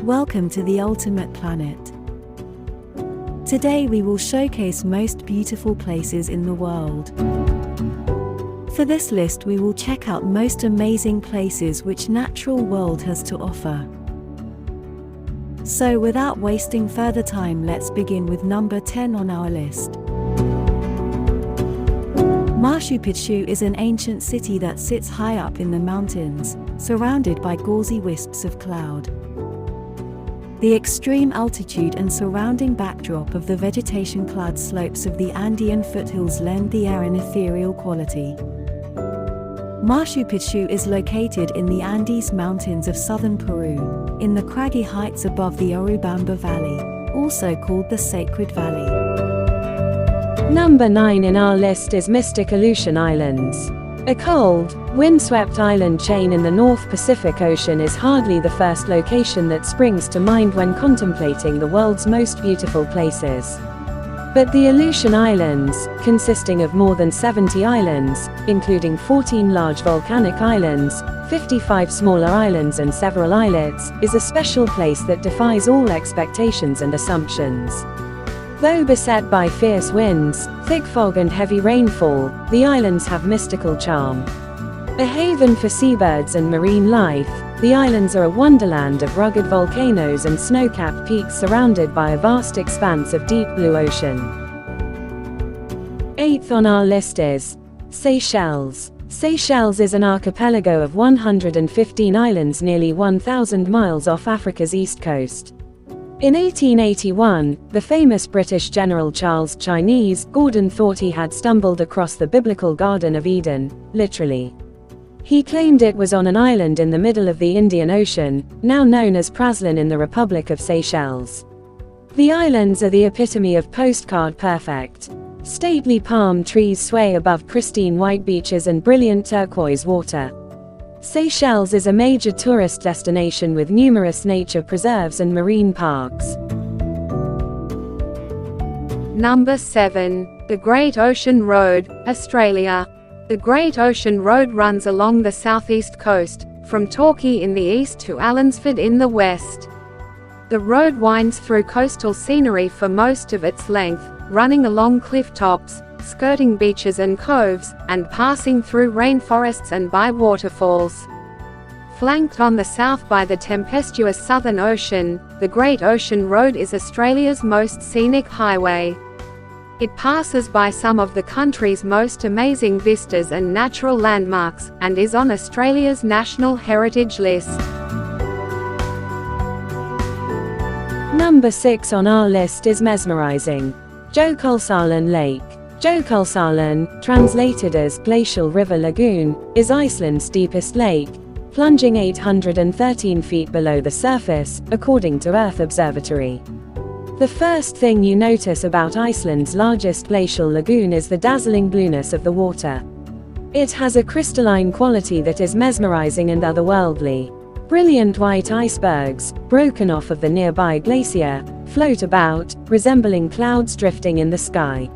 welcome to the ultimate planet. Today we will showcase most beautiful places in the world. For this list we will check out most amazing places which natural world has to offer. So without wasting further time, let's begin with number 10 on our list. Machu Picchu is an ancient city that sits high up in the mountains, surrounded by gauzy wisps of cloud. The extreme altitude and surrounding backdrop of the vegetation-clad slopes of the Andean foothills lend the air an ethereal quality. Machu Picchu is located in the Andes Mountains of southern Peru, in the craggy heights above the Urubamba Valley, also called the Sacred Valley. Number 9 in our list is mystic Aleutian Islands. A cold, windswept island chain in the North Pacific Ocean is hardly the first location that springs to mind when contemplating the world's most beautiful places. But the Aleutian Islands, consisting of more than 70 islands, including 14 large volcanic islands, 55 smaller islands and several islets, is a special place that defies all expectations and assumptions. Though beset by fierce winds, thick fog and heavy rainfall, the islands have mystical charm. A haven for seabirds and marine life, the islands are a wonderland of rugged volcanoes and snow-capped peaks surrounded by a vast expanse of deep blue ocean. 8th on our list is Seychelles. Seychelles is an archipelago of 115 islands nearly 1,000 miles off Africa's east coast. In 1881, the famous British general Charles Chinese Gordon thought he had stumbled across the biblical Garden of Eden, literally. He claimed it was on an island in the middle of the Indian Ocean, now known as Praslin in the Republic of Seychelles. The islands are the epitome of postcard perfect. Stately palm trees sway above pristine white beaches and brilliant turquoise water. Seychelles is a major tourist destination with numerous nature preserves and marine parks. Number 7. The Great Ocean Road, Australia. The Great Ocean Road runs along the southeast coast, from Torquay in the east to Allansford in the west. The road winds through coastal scenery for most of its length, running along cliff tops, skirting beaches and coves, and passing through rainforests and by waterfalls. Flanked on the south by the tempestuous Southern Ocean, the Great Ocean Road is Australia's most scenic highway. It passes by some of the country's most amazing vistas and natural landmarks, and is on Australia's National Heritage List. Number 6 on our list is mesmerizing Jokulsarlon Lake. Jokulsarlon, translated as Glacial River Lagoon, is Iceland's deepest lake, plunging 813 feet below the surface, according to Earth Observatory. The first thing you notice about Iceland's largest glacial lagoon is the dazzling blueness of the water. It has a crystalline quality that is mesmerizing and otherworldly. Brilliant white icebergs, broken off of the nearby glacier, float about, resembling clouds drifting in the sky.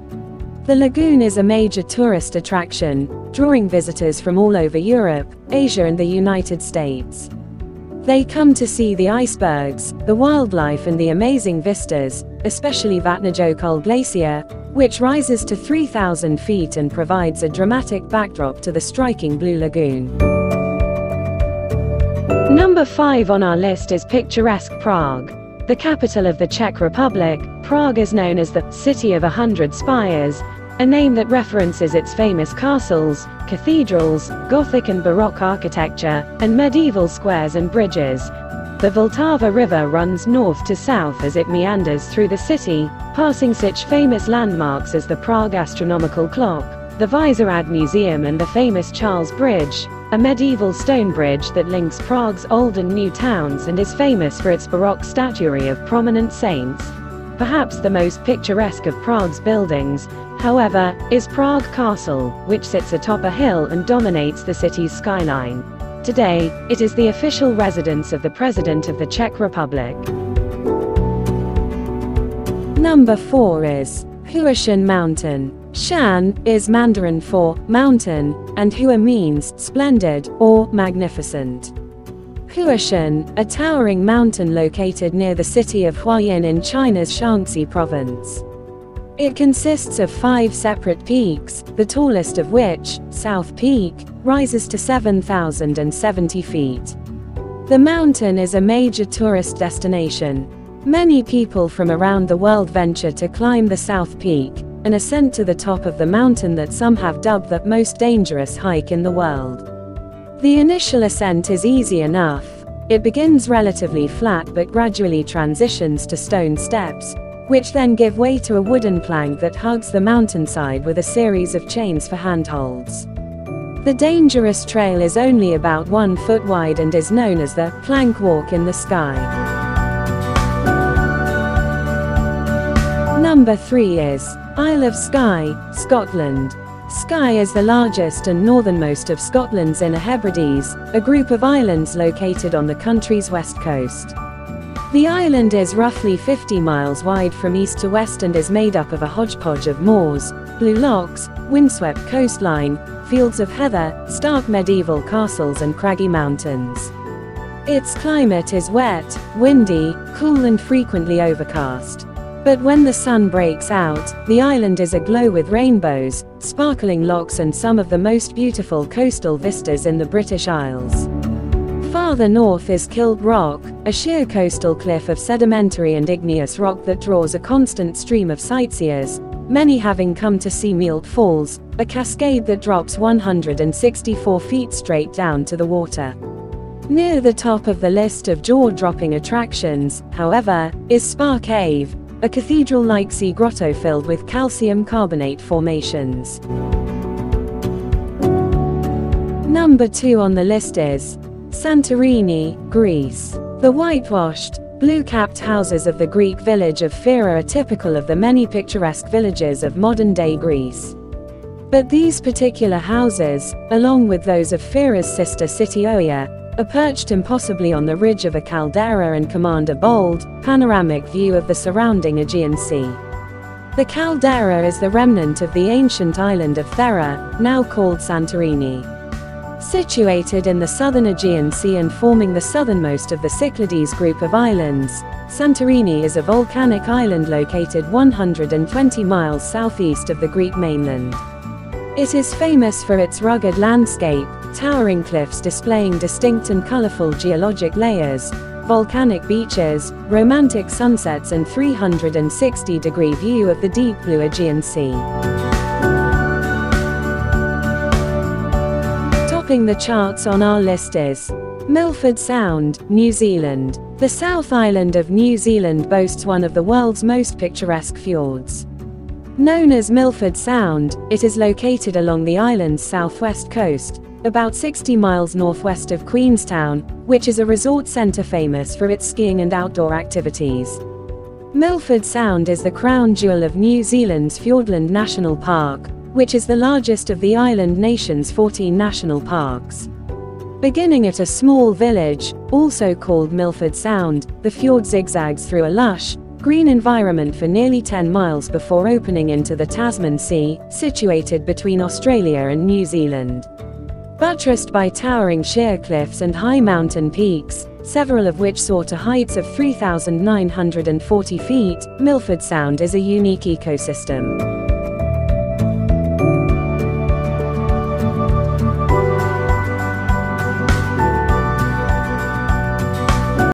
The lagoon is a major tourist attraction, drawing visitors from all over Europe, Asia and the United States. They come to see the icebergs, the wildlife and the amazing vistas, especially Vatnajökull Glacier, which rises to 3,000 feet and provides a dramatic backdrop to the striking blue lagoon. Number 5 on our list is picturesque Prague. The capital of the Czech Republic, Prague is known as the City of 100 Spires, a name that references its famous castles, cathedrals, Gothic and Baroque architecture, and medieval squares and bridges. The Vltava River runs north to south as it meanders through the city, passing such famous landmarks as the Prague Astronomical Clock, the Vyšehrad Museum and the famous Charles Bridge, a medieval stone bridge that links Prague's old and new towns and is famous for its Baroque statuary of prominent saints. Perhaps the most picturesque of Prague's buildings, however, is Prague Castle, which sits atop a hill and dominates the city's skyline. Today, it is the official residence of the President of the Czech Republic. Number 4 is Huashan Mountain. Shan is Mandarin for mountain, and Hua means splendid or magnificent. Huashan, a towering mountain located near the city of Hualien in China's Shaanxi province. It consists of 5 separate peaks, the tallest of which, South Peak, rises to 7,070 feet. The mountain is a major tourist destination. Many people from around the world venture to climb the South Peak, an ascent to the top of the mountain that some have dubbed the most dangerous hike in the world. The initial ascent is easy enough. It begins relatively flat but gradually transitions to stone steps, which then give way to a wooden plank that hugs the mountainside with a series of chains for handholds. The dangerous trail is only about 1 foot wide and is known as the plank walk in the sky. Number 3 is Isle of Skye, Scotland. Skye is the largest and northernmost of Scotland's Inner Hebrides, a group of islands located on the country's west coast. The island is roughly 50 miles wide from east to west and is made up of a hodgepodge of moors, blue lochs, windswept coastline, fields of heather, stark medieval castles and craggy mountains. Its climate is wet, windy, cool and frequently overcast. But when the sun breaks out, the island is aglow with rainbows, sparkling lochs and some of the most beautiful coastal vistas in the British Isles. Farther north is Kilt Rock, a sheer coastal cliff of sedimentary and igneous rock that draws a constant stream of sightseers, many having come to see Milt Falls, a cascade that drops 164 feet straight down to the water. Near the top of the list of jaw-dropping attractions, however, is Spa Cave, a cathedral-like sea grotto filled with calcium carbonate formations. Number 2 on the list is Santorini, Greece. The whitewashed, blue-capped houses of the Greek village of Fira are typical of the many picturesque villages of modern-day Greece. But these particular houses, along with those of Fira's sister city Oia, are perched impossibly on the ridge of a caldera and command a bold, panoramic view of the surrounding Aegean Sea. The caldera is the remnant of the ancient island of Thera, now called Santorini. Situated in the southern Aegean Sea and forming the southernmost of the Cyclades group of islands, Santorini is a volcanic island located 120 miles southeast of the Greek mainland. It is famous for its rugged landscape, towering cliffs displaying distinct and colorful geologic layers, volcanic beaches, romantic sunsets and 360-degree view of the deep blue Aegean Sea. Topping the charts on our list is Milford Sound, New Zealand. The South Island of New Zealand boasts one of the world's most picturesque fjords. Known as Milford Sound, it is located along the island's southwest coast, about 60 miles northwest of Queenstown, which is a resort centre famous for its skiing and outdoor activities. Milford Sound is the crown jewel of New Zealand's Fiordland National Park, which is the largest of the island nation's 14 national parks. Beginning at a small village, also called Milford Sound, the fjord zigzags through a lush, green environment for nearly 10 miles before opening into the Tasman Sea, situated between Australia and New Zealand. Buttressed by towering sheer cliffs and high mountain peaks, several of which soar to heights of 3,940 feet, Milford Sound is a unique ecosystem.